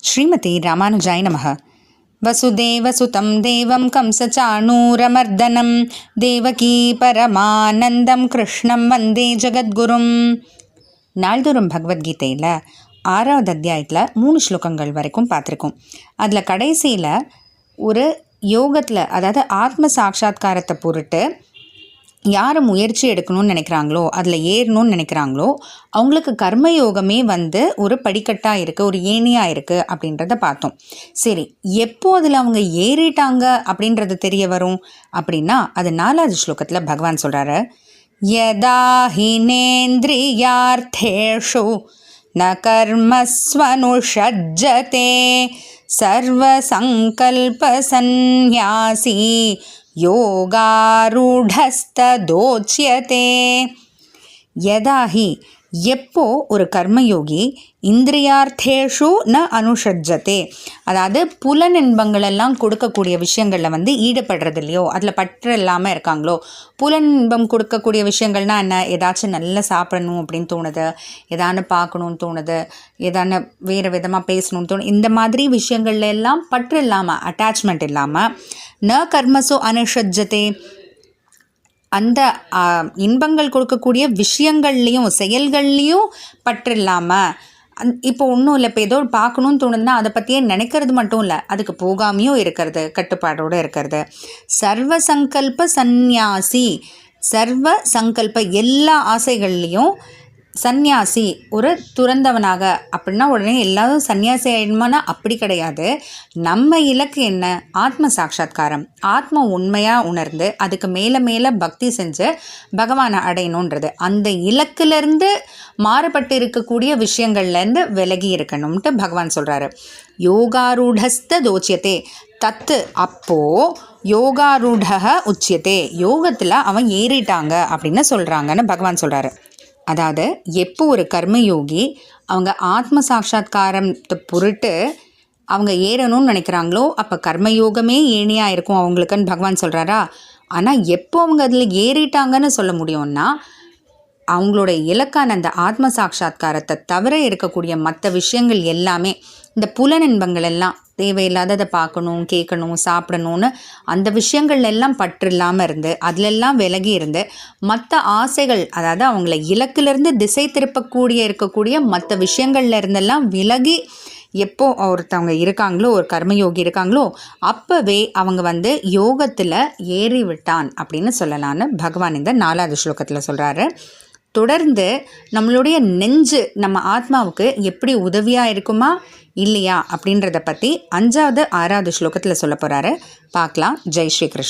ஸ்ரீமதி ராமானுஜாய நமः. வசுதேவசுதம் தேவம் கம்சச்சாணூரமர்தனம் தேவகீ பரமானந்தம் கிருஷ்ணம் வந்தே ஜகத்குரும். நாள்தோறும் பகவத்கீதையில் 6வது அத்தியாயத்தில் 3 ஸ்லோகங்கள் வரைக்கும் பார்த்துருக்கோம். அதில் கடைசியில் ஒரு யோகத்தில், அதாவது ஆத்ம சாட்சா்காரத்தை பொருட்டு யார் முயற்சி எடுக்கணும்னு நினைக்கிறாங்களோ, அதில் ஏறணும்னு நினைக்கிறாங்களோ, அவங்களுக்கு கர்மயோகமே ஒரு படிக்கட்டாக இருக்குது, ஒரு ஏணியாக இருக்குது அப்படின்றத பார்த்தோம். சரி, எப்போ அதில் அவங்க ஏறிட்டாங்க அப்படின்றது தெரிய வரும் அப்படின்னா, அது 4வது ஸ்லோகத்தில் பகவான் சொல்கிறாரு, யதா ஹினேந்திரியார்த்தேஷு ந கர்மஸ்வனுஷஜ்ஜதே சர்வசங்கல்ப சந்நியாசி யோகாரூடஸ்ததோச்யதே. யதாஹி, எப்போ ஒரு கர்மயோகி இந்திரியார்த்தேஷு ந அனுஷஜ்ஜதே, அதாவது புலனின்பங்களெல்லாம் கொடுக்கக்கூடிய விஷயங்களில் ஈடுபடுறது இல்லையோ, அதில் பற்று இல்லாமல் இருக்காங்களோ. புலனின்பம் கொடுக்கக்கூடிய விஷயங்கள்னால் என்ன? ஏதாச்சும் நல்லா சாப்பிடணும் அப்படின்னு தோணுது, எதானு பார்க்கணுன்னு தோணுது, எதான வேறு விதமாக பேசணும்னு தோணும். இந்த மாதிரி விஷயங்கள்ல எல்லாம் பற்று இல்லாமல், அட்டாச்மெண்ட் இல்லாமல், ந கர்மசோ அனுஷஜ்ஜதே, அந்த இன்பங்கள் கொடுக்கக்கூடிய விஷயங்கள்லேயும் செயல்கள்லேயும் பற்று இல்லாமல், இப்போ ஒன்றும் இல்லை, இப்போ ஏதோ பார்க்கணுன்னு தோணுதுன்னா அதை பற்றியே நினைக்கிறது மட்டும் இல்லை, அதுக்கு போகாமையும் இருக்கிறது, கட்டுப்பாடோடு இருக்கிறது. சர்வ சங்கல்ப சந்நியாசி, சர்வ சங்கல்ப எல்லா ஆசைகள்லேயும் சந்நியாசி, ஒரு துறந்தவனாக. அப்படின்னா உடனே எல்லாரும் சன்னியாசி ஆயிடுமானா அப்படி கிடையாது. நம்ம இலக்கு என்ன? ஆத்ம சாட்சா்காரம், ஆத்ம உண்மையாக உணர்ந்து அதுக்கு மேலே மேலே பக்தி செஞ்சு பகவானை அடையணுன்றது. அந்த இலக்குலேருந்து மாறுபட்டு இருக்கக்கூடிய விஷயங்கள்லேருந்து விலகி இருக்கணும்ட்டு பகவான் சொல்கிறாரு. யோகாரூடஸ்த தோச்சியத்தே தத்து, அப்போது யோகாரூடக உச்சியத்தே, யோகத்தில் அவன் ஏறிட்டாங்க அப்படின்னு சொல்கிறாங்கன்னு பகவான் சொல்கிறாரு. அதாவது எப்போ ஒரு கர்மயோகி அவங்க ஆத்ம சாட்சா்காரத்தை பொருட்டு அவங்க ஏறணும்னு நினைக்கிறாங்களோ, அப்போ கர்மயோகமே ஏணியாக இருக்கும் அவங்களுக்குன்னு பகவான் சொல்கிறாரா. ஆனால் எப்போ அவங்க அதில் ஏறிட்டாங்கன்னு சொல்ல முடியும்னா, அவங்களோட இலக்கான அந்த ஆத்ம சாட்சா்காரத்தை தவிர இருக்கக்கூடிய மற்ற விஷயங்கள் எல்லாமே, இந்த புலனின்பங்கள் எல்லாம் தேவையில்லாததை பார்க்கணும், கேட்கணும், சாப்பிடணும்னு அந்த விஷயங்கள் எல்லாம் பற்று இல்லாமல் இருந்து அதிலெல்லாம் விலகி இருந்து மற்ற ஆசைகள், அதாவது அவங்கள இலக்கிலிருந்து திசை திருப்பக்கூடிய இருக்கக்கூடிய மற்ற விஷயங்கள்ல இருந்தெல்லாம் விலகி எப்போ ஒருத்தவங்க இருக்காங்களோ, ஒரு கர்மயோகி இருக்காங்களோ, அப்போவே அவங்க யோகத்தில் ஏறி விட்டான் அப்படின்னு சொல்லலான்னு பகவான் இந்த 4வது ஸ்லோகத்தில் சொல்கிறாரு. தொடர்ந்து நம்மளுடைய நெஞ்சு நம்ம ஆத்மாவுக்கு எப்படி உதவியாக இருக்குமா இல்லையா அப்படின்றத பற்றி 5வது 6வது ஸ்லோகத்தில் சொல்ல போகிறாரு. பார்க்கலாம். ஜெய் ஸ்ரீ கிருஷ்ணன்.